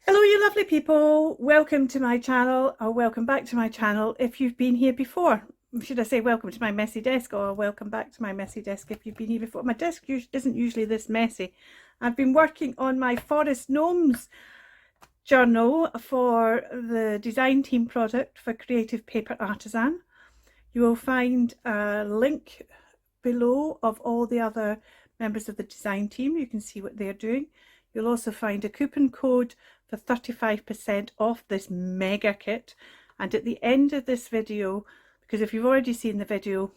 Hello you lovely people, welcome to my channel, or welcome back to my channel if you've been here before. Should I say welcome to my messy desk, or welcome back to my messy desk if you've been here before. My desk isn't usually this messy. I've been working on my Forest Gnomes journal for the design team product for Kreativ Paper Artisan. You will find a link below of all the other members of the design team. You can see what they're doing. You'll also find a coupon code for 35% off this mega kit. And at the end of this video, because if you've already seen the video,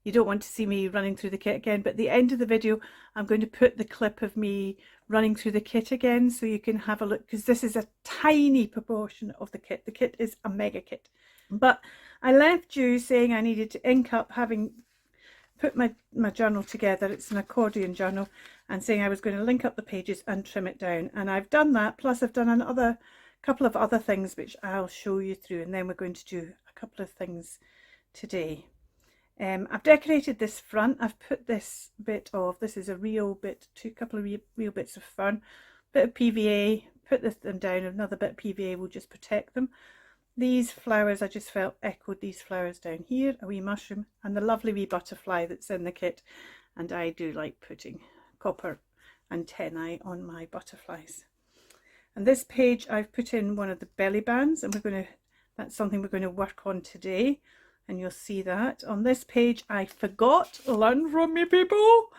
you don't want to see me running through the kit again, but at the end of the video, I'm going to put the clip of me running through the kit again so you can have a look, because this is a tiny proportion of the kit. The kit is a mega kit. But I left you saying I needed to ink up, having put my journal together. It's an accordion journal, and saying I was going to link up the pages and trim it down, and I've done that. Plus I've done another couple of other things which I'll show you through, and then we're going to do a couple of things today. I've decorated this front. I've put this bit of, this is a real bit, couple of real bits of fern, bit of PVA, put them down, another bit of PVA will just protect them. These flowers, I just felt echoed these flowers down here, a wee mushroom, and the lovely wee butterfly that's in the kit. And I do like putting copper antennae on my butterflies. And this page I've put in one of the belly bands, and that's something we're going to work on today, and you'll see that. On this page I forgot, learn from me people,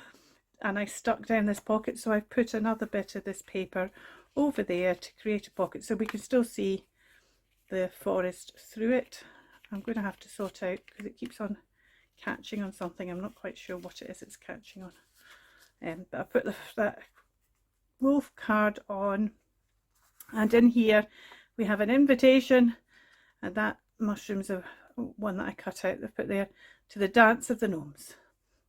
and I stuck down this pocket, so I've put another bit of this paper over there to create a pocket so we can still see the forest through it. I'm going to have to sort out, because it keeps on catching on something. I'm not quite sure what it is it's catching on. But I put that wolf card on, and in here we have an invitation, and that mushroom's one that I cut out. I've put there, to the Dance of the Gnomes.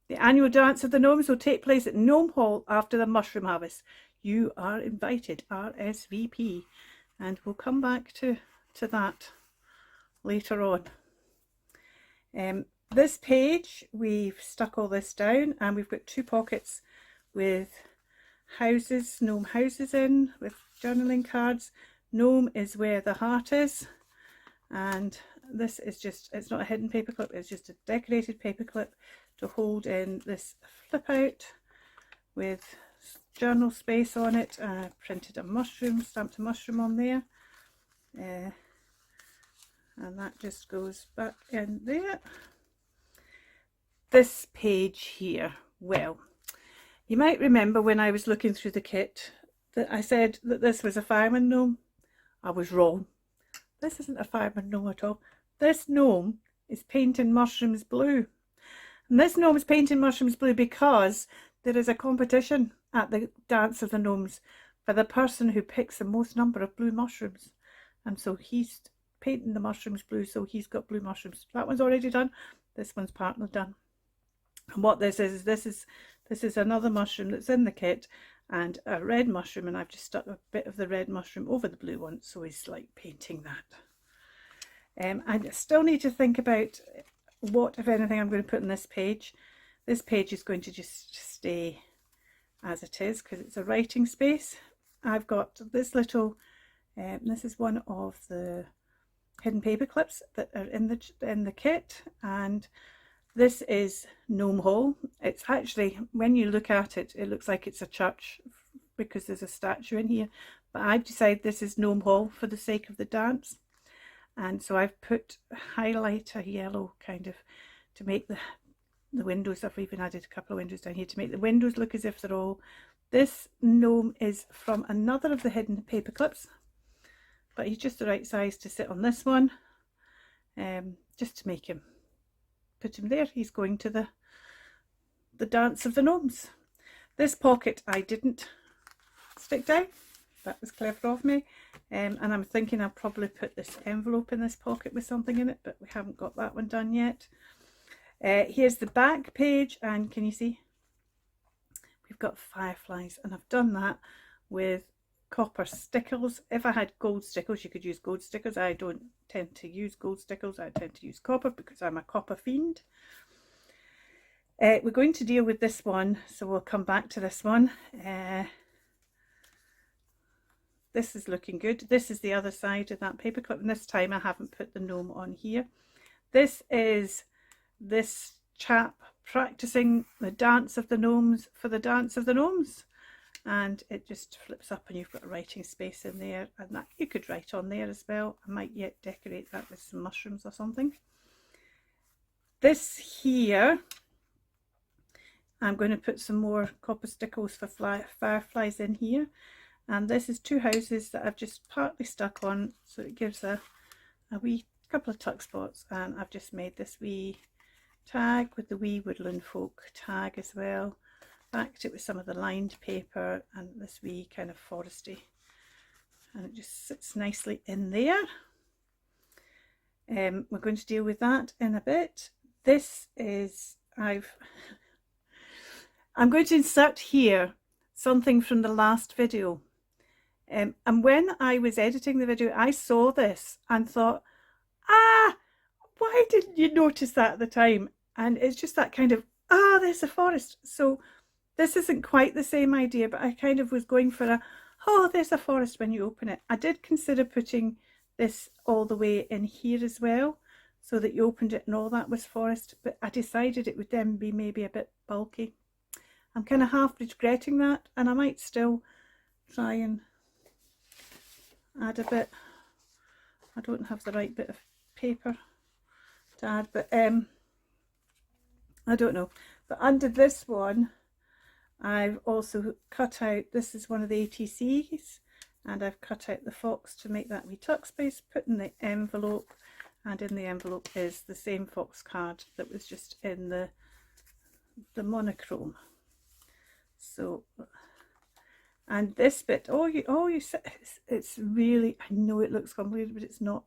The annual Dance of the Gnomes will take place at Gnome Hall after the mushroom harvest. You are invited, RSVP, and we'll come back to that later on. This page we've stuck all this down, and we've got two pockets with houses, gnome houses in, with journaling cards. Gnome is where the heart is, and this is just, it's not a hidden paper clip, it's just a decorated paper clip to hold in this flip out with journal space on it. I printed a mushroom, stamped a mushroom on there. And that just goes back in there. This page here, well, you might remember when I was looking through the kit that I said that this was a fireman gnome. I was wrong. This isn't a fireman gnome at all. This gnome is painting mushrooms blue. And this gnome is painting mushrooms blue because there is a competition at the Dance of the Gnomes for the person who picks the most number of blue mushrooms. And so he's painting the mushrooms blue, so he's got blue mushrooms. That one's already done. This one's partly done. And what this is another mushroom that's in the kit, and a red mushroom, and I've just stuck a bit of the red mushroom over the blue one, so he's like painting that. I still need to think about what, if anything, I'm going to put in this page. This page is going to just stay as it is because it's a writing space. I've got this little, this is one of the hidden paper clips that are in the kit, and this is Gnome Hall. It's actually, when you look at it, it looks like it's a church because there's a statue in here, but I've decided this is Gnome Hall for the sake of the dance. And so I've put highlighter yellow kind of to make the windows. I've even added a couple of windows down here to make the windows look as if they're all. This gnome is from another of the hidden paper clips, but he's just the right size to sit on this one, just to make him, put him there. He's going to the Dance of the Gnomes. This pocket I didn't stick down. That was clever of me. And I'm thinking I'll probably put this envelope in this pocket with something in it, but we haven't got that one done yet. Here's the back page, and can you see? We've got fireflies, and I've done that with copper stickles. If I had gold stickles, you could use gold stickers. I don't tend to use gold stickles. I tend to use copper because I'm a copper fiend. We're going to deal with this one, so we'll come back to this one. this is looking good. This is the other side of that paperclip, and this time I haven't put the gnome on here. This is this chap practicing the dance of the gnomes for the dance of the gnomes, and it just flips up and you've got a writing space in there, and that you could write on there as well. I might yet decorate that with some mushrooms or something. This here, I'm going to put some more copper stickles for fireflies in here, and this is two houses that I've just partly stuck on, so it gives a wee couple of tuck spots, and I've just made this wee tag with the wee woodland folk tag as well. Backed it with some of the lined paper and this wee kind of foresty, and it just sits nicely in there. We're going to deal with that in a bit. This is, I'm going to insert here something from the last video, and when I was editing the video I saw this and thought, why didn't you notice that at the time? And it's just that kind of, there's a forest. So this isn't quite the same idea, but I kind of was going for a, there's a forest when you open it. I did consider putting this all the way in here as well, so that you opened it and all that was forest, but I decided it would then be maybe a bit bulky. I'm kind of half regretting that, and I might still try and add a bit. I don't have the right bit of paper to add, but I don't know. But under this one I've also cut out, this is one of the ATCs, and I've cut out the fox to make that wee tuck space, put in the envelope, and in the envelope is the same fox card that was just in the monochrome. So, and this bit, it's really, I know it looks complicated, but it's not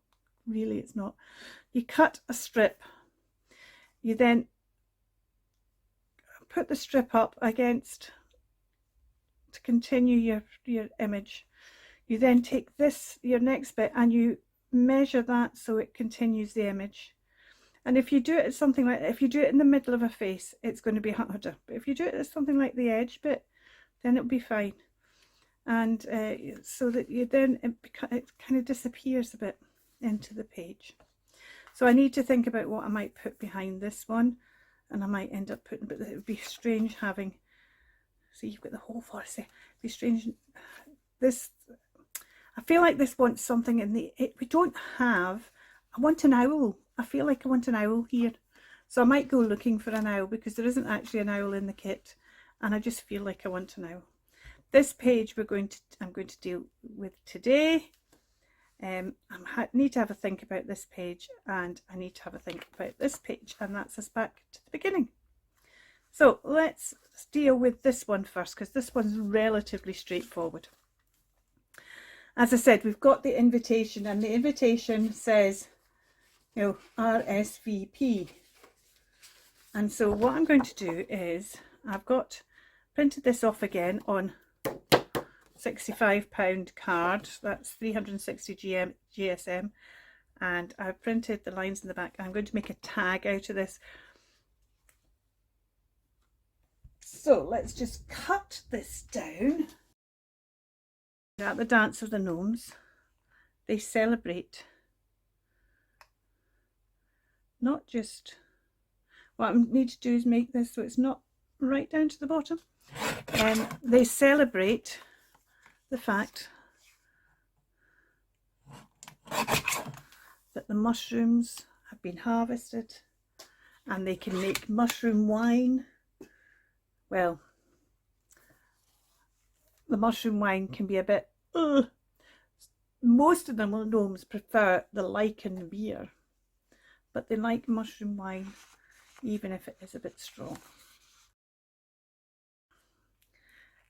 really, it's not. You cut a strip, you then put the strip up against to continue your image. You then take this, your next bit, and you measure that so it continues the image. And if you do it as something like, if you do it in the middle of a face, it's going to be harder, but if you do it as something like the edge bit, then it'll be fine. And so that you then, it kind of disappears a bit into the page. So I need to think about what I might put behind this one, and I might end up putting, but it would be strange having, see, you've got the whole forest there. It'd be strange. This, I feel like this wants something in the, we don't have, I want an owl. I feel like I want an owl here. So I might go looking for an owl, because there isn't actually an owl in the kit, and I just feel like I want an owl. This page I'm going to deal with today. I need to have a think about this page, and I need to have a think about this page, and that's us back to the beginning. So let's deal with this one first, because this one's relatively straightforward. As I said, we've got the invitation, and the invitation says, you know, RSVP. And so what I'm going to do is, I've got printed this off again on £65 card, that's 360 GSM, and I've printed the lines in the back. I'm going to make a tag out of this. So let's just cut this down. At the Dance of the Gnomes, they celebrate not just, what I need to do is make this so it's not right down to the bottom. They celebrate the fact that the mushrooms have been harvested, and they can make mushroom wine. Well, the mushroom wine can be a bit, most of the gnomes prefer the lichen beer, but they like mushroom wine even if it is a bit strong.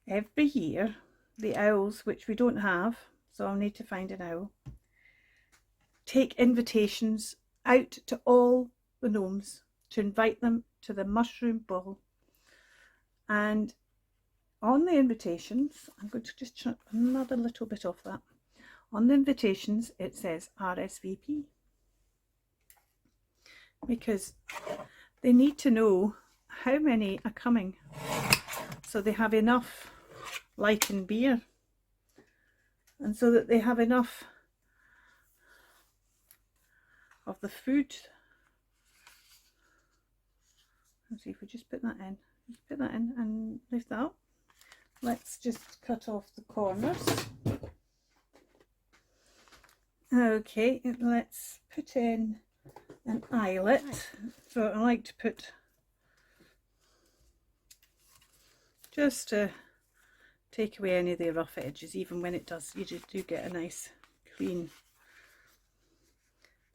Every year the owls, which we don't have, so I'll need to find an owl, take invitations out to all the gnomes to invite them to the mushroom ball. And on the invitations, I'm going to just chop another little bit off that. On the invitations it says RSVP, because they need to know how many are coming, so they have enough lichen beer and so that they have enough of the food. Let's see if we just put that in. Just put that in and lift that up. Let's just cut off the corners. Okay, let's put in an eyelet. So I like to put, just to take away any of the rough edges, even when it does, you do get a nice clean.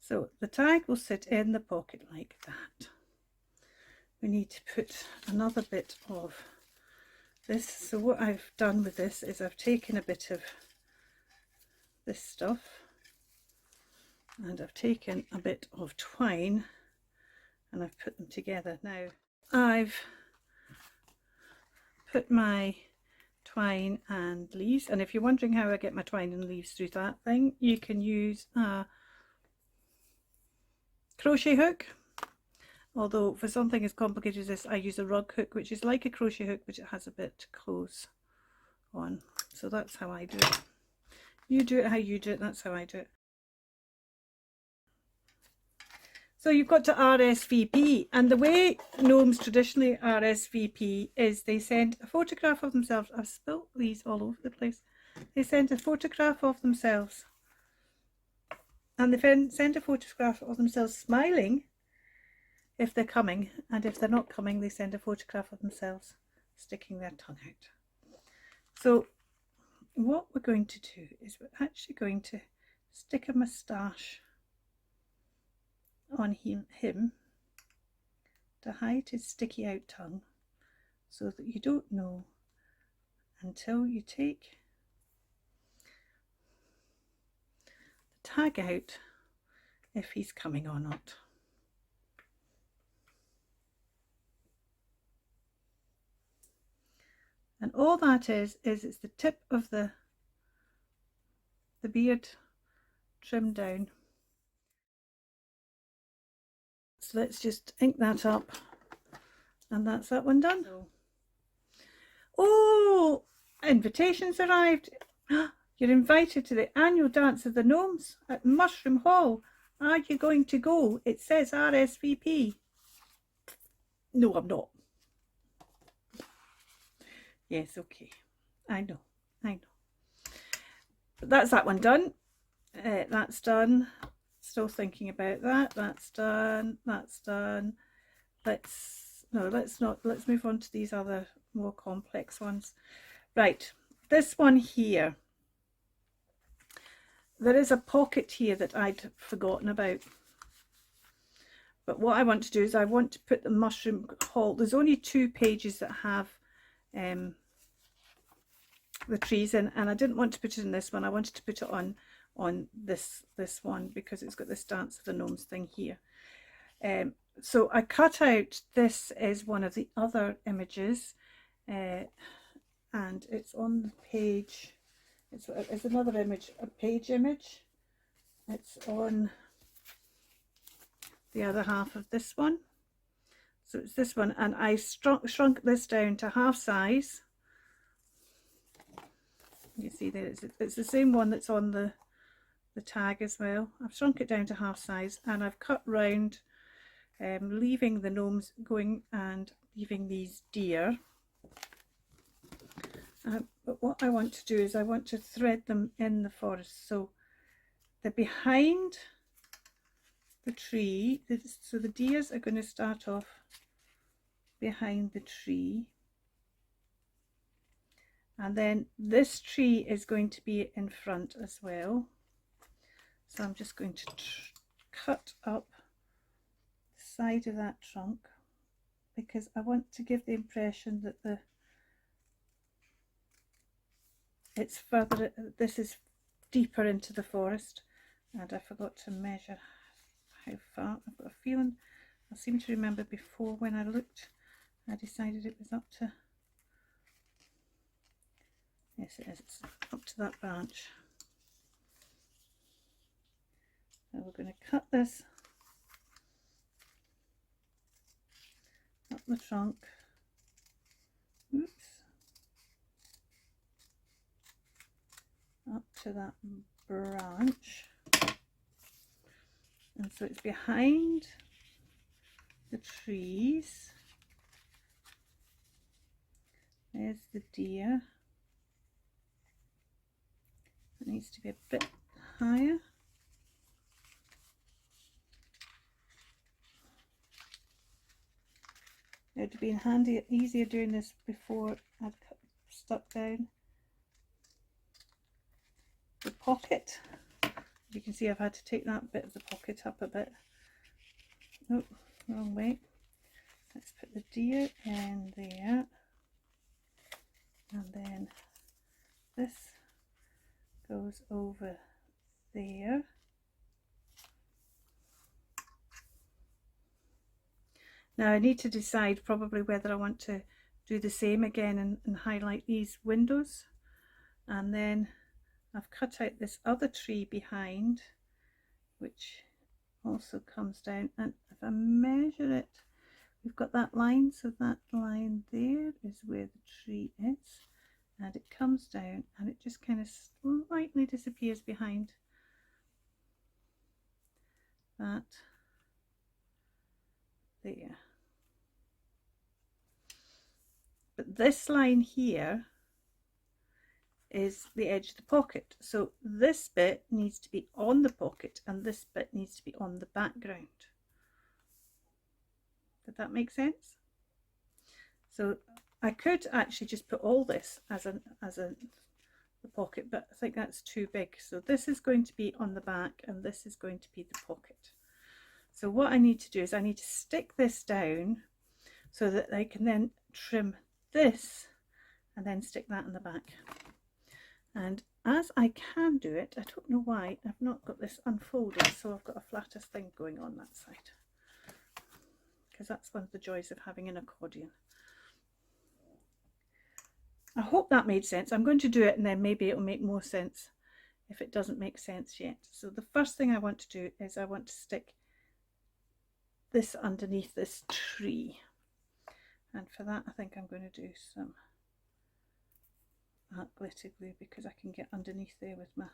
So the tag will sit in the pocket like that. We need to put another bit of this. So what I've done with this is I've taken a bit of this stuff and I've taken a bit of twine and I've put them together. Now I've put my twine and leaves, and if you're wondering how I get my twine and leaves through that thing, you can use a crochet hook. Although for something as complicated as this, I use a rug hook, which is like a crochet hook, but it has a bit close on. So that's how I do it. You do it how you do it, that's how I do it. So you've got to RSVP, and the way gnomes traditionally RSVP is they send a photograph of themselves. I've spilt these all over the place. They send a photograph of themselves, and they send a photograph of themselves smiling if they're coming, and if they're not coming, they send a photograph of themselves sticking their tongue out. So what we're going to do is we're actually going to stick a moustache on him to hide his sticky out tongue, so that you don't know until you take the tag out if he's coming or not. And all that is it's the tip of the beard trimmed down. So let's just ink that up, and that's that one done. Oh, invitations arrived. You're invited to the annual dance of the gnomes at Mushroom Hall. Are you going to go? It says RSVP. No, I'm not. Yes, okay. I know. But that's that one done. That's done. Still thinking about that. That's done. That's done. Let's move on to these other more complex ones. Right, this one here. There is a pocket here that I'd forgotten about. But what I want to do is I want to put the Mushroom Hall. There's only 2 pages that have the trees in, and I didn't want to put it in this one. I wanted to put it on this one because it's got this Dance of the Gnomes thing here. So I cut out, this is one of the other images, and it's on the page. It's another image, a page image. It's on the other half of this one. So it's this one, and I shrunk this down to half size. You see there, it's the same one that's on the tag as well. I've shrunk it down to half size, and I've cut round, leaving the gnomes going and leaving these deer. But what I want to do is I want to thread them in the forest. So they're behind the tree. So the deers are going to start off behind the tree. And then this tree is going to be in front as well. So I'm just going to cut up the side of that trunk, because I want to give the impression that it's further, this is deeper into the forest. And I forgot to measure how far. I've got a feeling, I seem to remember before when I looked, I decided it was up to, yes it is, it's up to that branch. Now we're going to cut this up the trunk. Oops. up to that branch, and so it's behind the trees. There's the deer. It needs to be a bit higher. It would have been handy, easier doing this before I'd stuck down the pocket. You can see I've had to take that bit of the pocket up a bit. Oh, wrong way. Let's put the deer in there, and then this goes over there. Now I need to decide probably whether I want to do the same again and highlight these windows. And then I've cut out this other tree behind, which also comes down, and if I measure it, we've got that line, so that line there is where the tree is, and it comes down and it just kind of slightly disappears behind that there. But this line here is the edge of the pocket, so this bit needs to be on the pocket and this bit needs to be on the background. Did that make sense? So I could actually just put all this as the pocket, but I think that's too big, so this is going to be on the back and this is going to be the pocket. So what I need to do is I need to stick this down so that I can then trim this and then stick that in the back. And as I can do it, I don't know why I've not got this unfolded, so I've got a flattest thing going on that side, because that's one of the joys of having an accordion. I hope that made sense. I'm going to do it and then maybe it'll make more sense if it doesn't make sense yet. So the first thing I want to do is I want to stick this underneath this tree, and for that I think I'm going to do some glitter glue, because I can get underneath there with my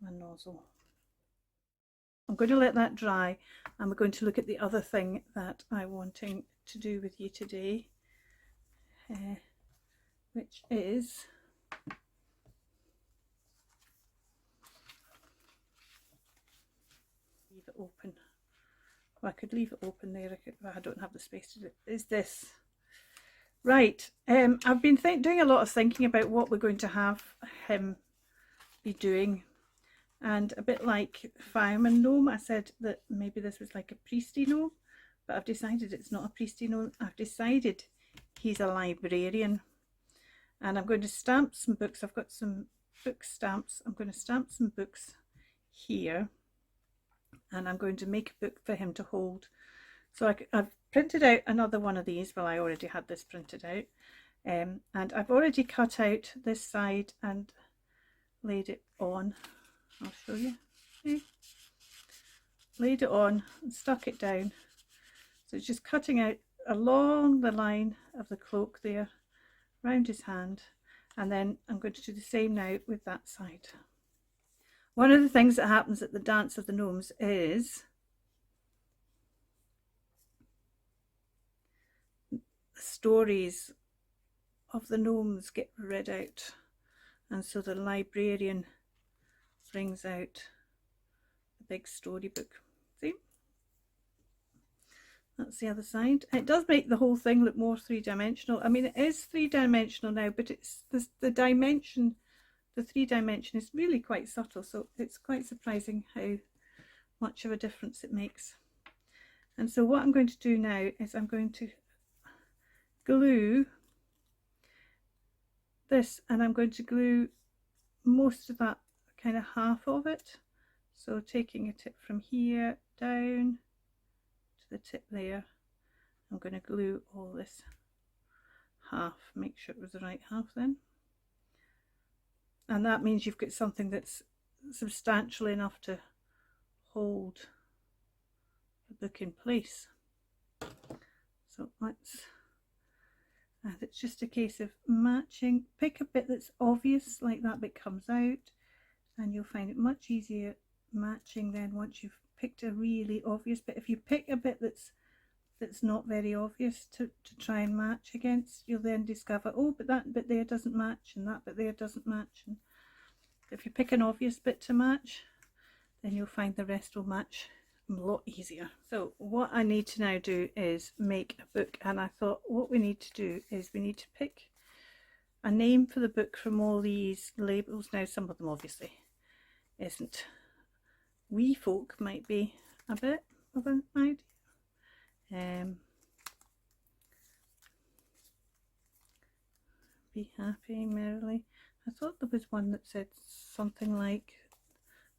nozzle. I'm going to let that dry, and we're going to look at the other thing that I'm wanting to do with you today, which is leave it open. Well, I could leave it open there, I don't have the space to do it. Is this right? I've been doing a lot of thinking about what we're going to have him be doing, and a bit like Fireman Gnome, I said that maybe this was like a priesty gnome, but I've decided it's not a priesty gnome. I've decided he's a librarian, and I'm going to stamp some books. I've got some book stamps. I'm going to stamp some books here, and I'm going to make a book for him to hold. So I've printed out another one of these. Well, I already had this printed out, and I've already cut out this side and laid it on. I'll show you. Okay. Laid it on and stuck it down. So it's just cutting out along the line of the cloak there, round his hand, and then I'm going to do the same now with that side. One of the things that happens at the Dance of the Gnomes is stories of the gnomes get read out, and so the librarian brings out a big storybook. See, that's the other side. It does make the whole thing look more three-dimensional. I mean, it is three-dimensional now, but it's the dimension, the three-dimension is really quite subtle, so it's quite surprising how much of a difference it makes. And so what I'm going to do now is I'm going to glue this, and I'm going to glue most of that, kind of half of it, so taking a tip from here down to the tip there, I'm going to glue all this half, make sure it was the right half then, and that means you've got something that's substantial enough to hold the book in place. So let's and it's just a case of matching. Pick a bit that's obvious, like that bit comes out, and you'll find it much easier matching then once you've picked a really obvious bit. If you pick a bit that's not very obvious to try and match against, you'll then discover, oh, but that bit there doesn't match, and that bit there doesn't match. And if you pick an obvious bit to match, then you'll find the rest will match a lot easier. So what I need to now do is make a book, and I thought what we need to do is we need to pick a name for the book from all these labels. Now some of them obviously isn't. Wee Folk might be a bit of an idea. Be Happy, Merrily. I thought there was one that said something like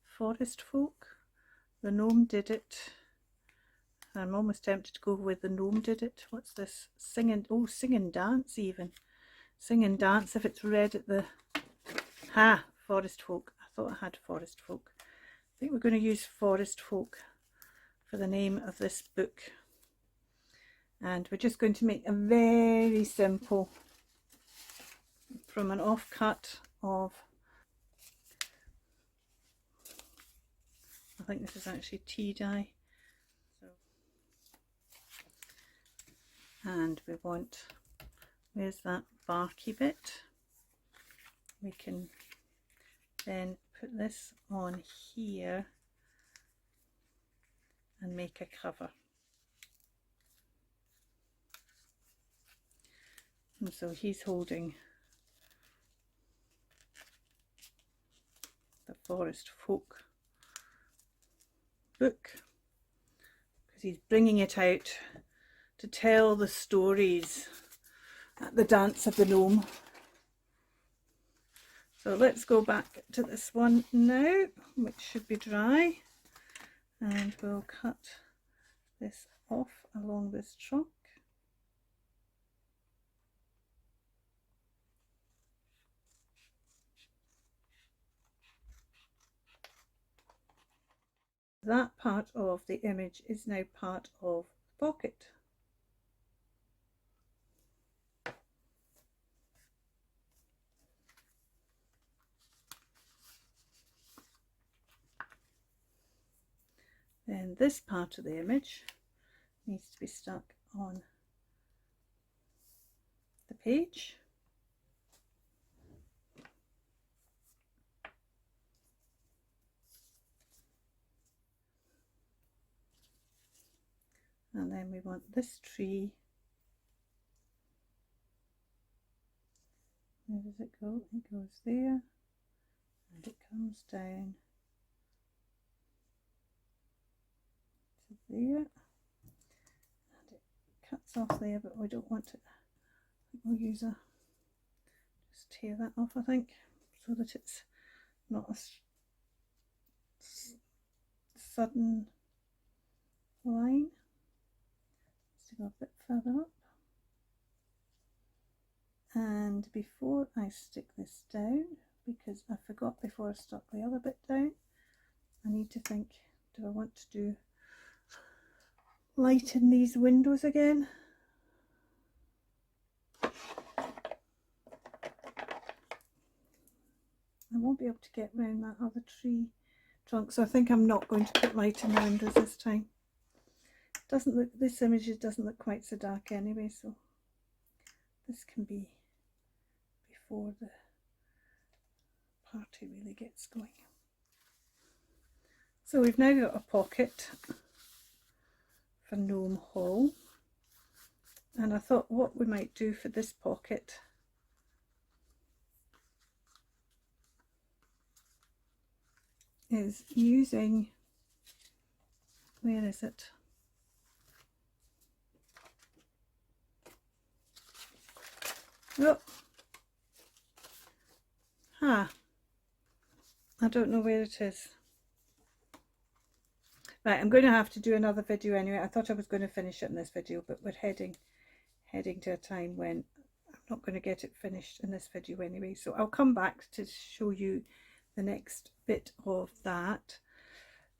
Forest Folk. The Gnome Did It. I'm almost tempted to go with The Gnome Did It. What's this? Sing and Dance even. Sing and Dance if it's read at the... Forest Folk. I thought I had Forest Folk. I think we're going to use Forest Folk for the name of this book. And we're just going to make a very simple, from an offcut of, I think this is actually tea dye. So, and we want, where's that barky bit? We can then put this on here and make a cover. And so he's holding the Forest Folk book because he's bringing it out to tell the stories at the Dance of the Gnome. So let's go back to this one now, which should be dry, and we'll cut this off along this trunk. That part of the image is now part of the pocket. Then this part of the image needs to be stuck on the page. And then we want this tree. Where does it go? It goes there, and it comes down to there, and it cuts off there, but we don't want it. We'll use a, just tear that off, I think, so that it's not a sudden line. To go a bit further up, and before I stick this down, because I forgot before I stuck the other bit down, I need to think, do I want to do lighten these windows again? I won't be able to get round that other tree trunk, so I think I'm not going to put light in the windows this time. Doesn't look, this image doesn't look quite so dark anyway, so this can be before the party really gets going. So we've now got a pocket for Gnome Hall, and I thought what we might do for this pocket is using, where is it? Oh, I don't know where it is. Right, I'm going to have to do another video anyway. I thought I was going to finish it in this video, but we're heading to a time when I'm not going to get it finished in this video anyway. So I'll come back to show you the next bit of that.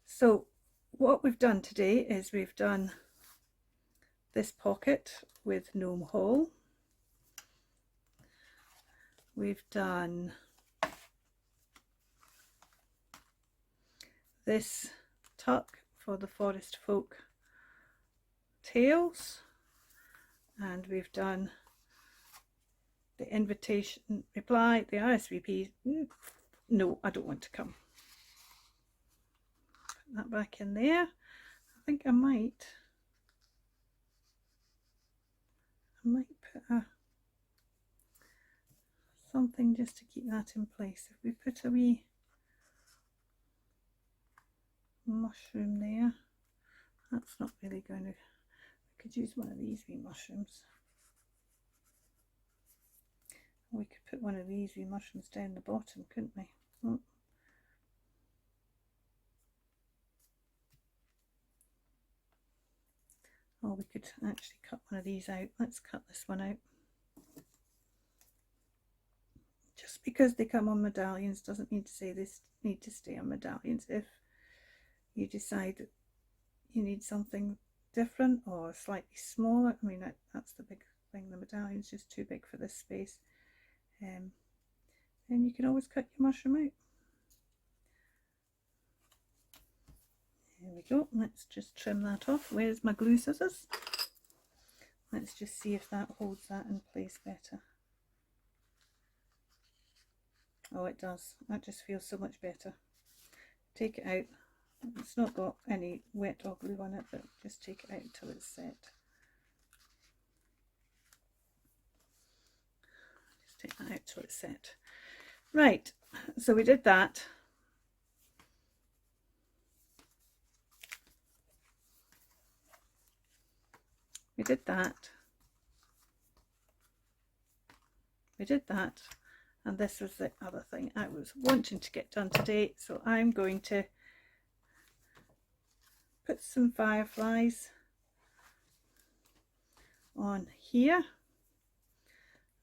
So what we've done today is we've done this pocket with Gnome Hall. we've done this tuck for the Forest Folk Tales, and we've done the invitation reply, the RSVP. No, I don't want to come. Put that back in there. I think I might put something just to keep that in place. If we put a wee mushroom there, that's not really going to, we could use one of these wee mushrooms. We could put one of these wee mushrooms down the bottom, couldn't we? Oh. Or we could actually cut one of these out. Let's cut this one out. Just because they come on medallions doesn't mean to say they need to stay on medallions. If you decide that you need something different or slightly smaller, I mean, that's the big thing, the medallion's just too big for this space, then you can always cut your mushroom out. There we go. Let's just trim that off. Where's my glue scissors? Let's just see if that holds that in place better. Oh, it does. That just feels so much better. Take it out. It's not got any wet or glue on it, but just take it out until it's set. Just take that out till it's set. Right, so we did that. We did that. We did that. And this was the other thing I was wanting to get done today. So I'm going to put some fireflies on here.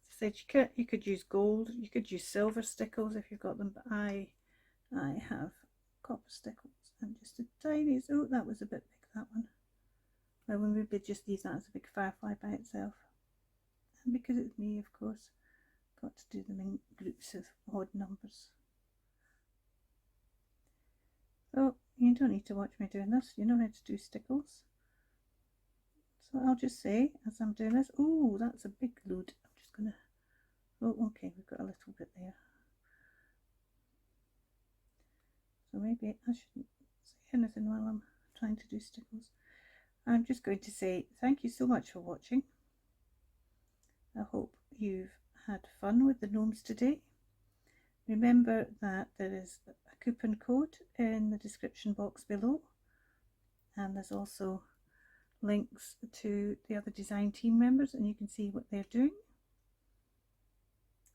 As I said, you could use gold, you could use silver stickles if you've got them, but I have copper stickles and just a tiny, oh, that was a bit big, that one. Well, when we would just use that as a big firefly by itself. And because it's me, of course, got to do them in groups of odd numbers. Oh, you don't need to watch me doing this. You know how to do stickles. So I'll just say, as I'm doing this, oh, that's a big load. I'm just going to, oh, okay, we've got a little bit there. So maybe I shouldn't say anything while I'm trying to do stickles. I'm just going to say thank you so much for watching. I hope you've had fun with the gnomes today. Remember that there is a coupon code in the description box below, and there's also links to the other design team members and you can see what they're doing.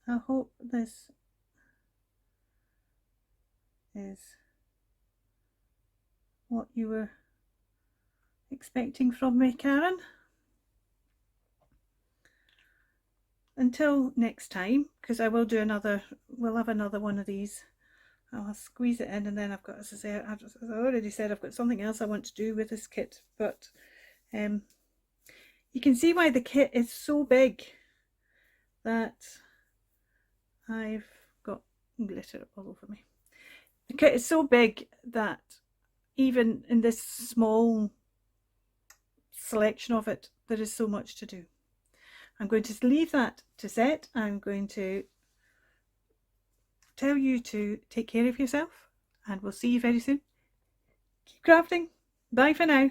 I hope this is what you were expecting from me, Karin. Until next time, because I will do another, we'll have another one of these. I'll squeeze it in, and then I've got, as I say, as I already said, I've got something else I want to do with this kit, but you can see why the kit is so big that I've got glitter all over me. The kit is so big that even in this small selection of it, there is so much to do. I'm going to leave that to set. I'm going to tell you to take care of yourself, and we'll see you very soon. Keep crafting. Bye for now.